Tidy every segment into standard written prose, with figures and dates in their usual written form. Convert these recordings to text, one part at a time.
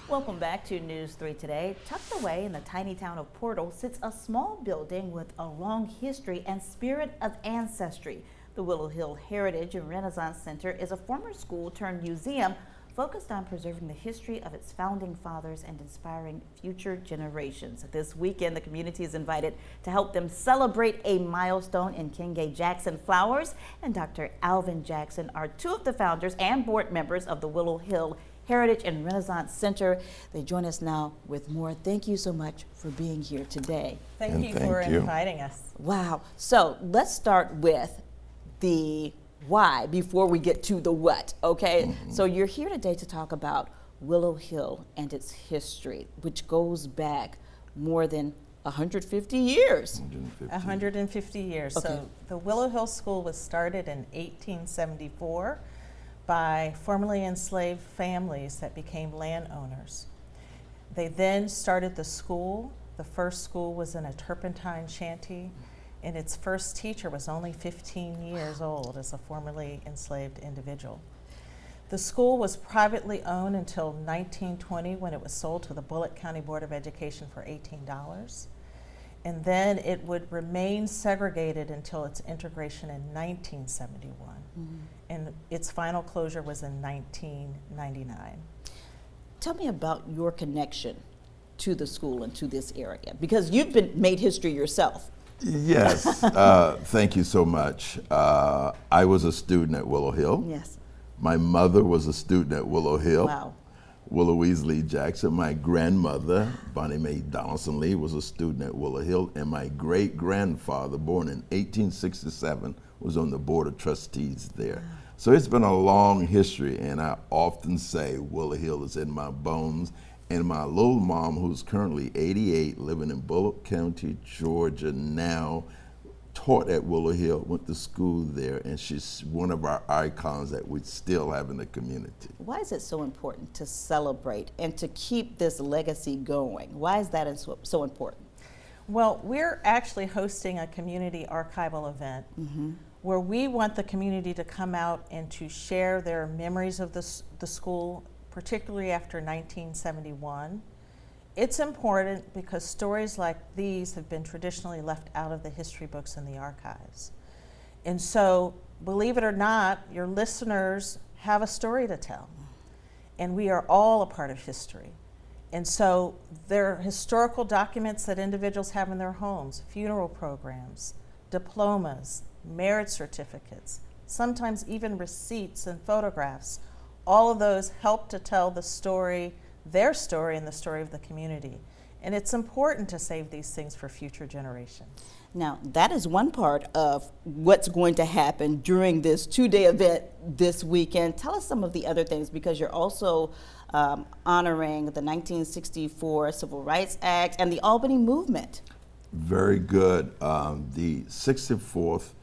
Welcome back to News 3 Today. Tucked away in the tiny town of Portal sits a small building with a long history and spirit of ancestry. The Willow Hill Heritage and Renaissance Center is a former school turned museum focused on preserving the history of its founding fathers and inspiring future generations. This weekend, the community is invited to help them celebrate a milestone in King Jackson Flowers, and Dr. Alvin Jackson are two of the founders and board members of the Willow Hill Heritage and Renaissance Center. They join us now with more. Thank you so much for being here today. Thank you for inviting us. Wow. So let's start with the why before we get to the what, okay? So you're here today to talk about Willow Hill and its history, which goes back more than 150 years. 150 years. Okay. So the Willow Hill School was started in 1874 by formerly enslaved families that became landowners. They then started the school. The first school was in a turpentine shanty, and its first teacher was only 15 years old as a formerly enslaved individual. The school was privately owned until 1920 when it was sold to the Bullitt County Board of Education for $18. And then it would remain segregated until its integration in 1971. And its final closure was in 1999. Tell me about your connection to the school and to this area, because you've made history yourself. Yes, thank you so much. I was a student at Willow Hill. Yes. My mother was a student at Willow Hill. Wow. Willow Lee Jackson. My grandmother, Bonnie Mae Donaldson Lee, was a student at Willow Hill, and my great-grandfather, born in 1867, was on the Board of Trustees there. Wow. So it's been a long history, and I often say Willow Hill is in my bones. And my little mom, who's currently 88, living in Bullitt County, Georgia now, taught at Willow Hill, went to school there, and she's one of our icons that we still have in the community. Why is it so important to celebrate and to keep this legacy going? Why is that so important? Well, we're actually hosting a community archival event where we want the community to come out and to share their memories of the school, particularly after 1971. It's important because stories like these have been traditionally left out of the history books and the archives. And so, believe it or not, your listeners have a story to tell. And we are all a part of history. And so there are historical documents that individuals have in their homes, funeral programs, diplomas, merit certificates, sometimes even receipts and photographs. All of those help to tell the story, their story, and the story of the community. And it's important to save these things for future generations. Now, that is one part of what's going to happen during this two-day event this weekend. Tell us some of the other things, because you're also honoring the 1964 Civil Rights Act and the Albany movement. Very good. The 64th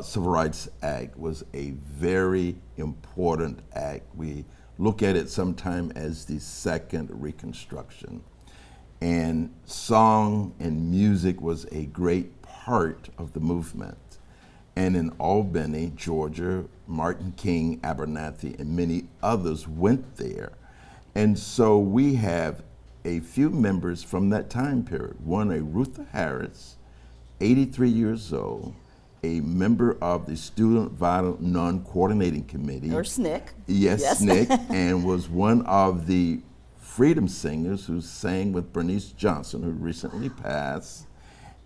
Civil Rights Act was a very important act. We look at it sometime as the second Reconstruction. And song and music was a great part of the movement. And in Albany, Georgia, Martin King, Abernathy, and many others went there. And so we have a few members from that time period. One, a Rutha Harris, 83 years old, a member of the Student Vital Non-Coordinating Committee. Or SNCC. Yes, SNCC, and was one of the freedom singers who sang with Bernice Johnson, who recently passed.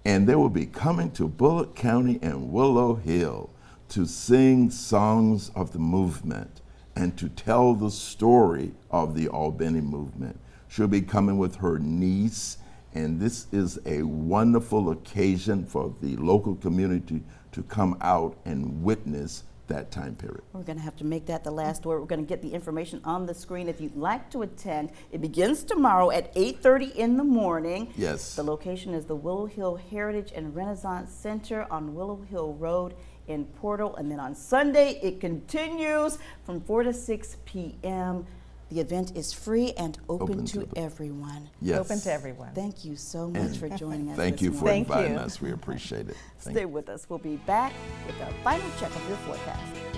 And they will be coming to Bullitt County and Willow Hill to sing songs of the movement and to tell the story of the Albany movement. She'll be coming with her niece, and this is a wonderful occasion for the local community to come out and witness that time period. We're going to have to make that the last word. We're going to get the information on the screen if you'd like to attend. It begins tomorrow at 8:30 in the morning. Yes. The location is the Willow Hill Heritage and Renaissance Center on Willow Hill Road in Portal. And then on Sunday, it continues from 4 to 6 p.m. The event is free and open to everyone. Yes. Open to everyone. Thank you so much for joining us. Thank you this for morning. inviting us. We appreciate it. Stay with us. We'll be back with a final check of your forecast.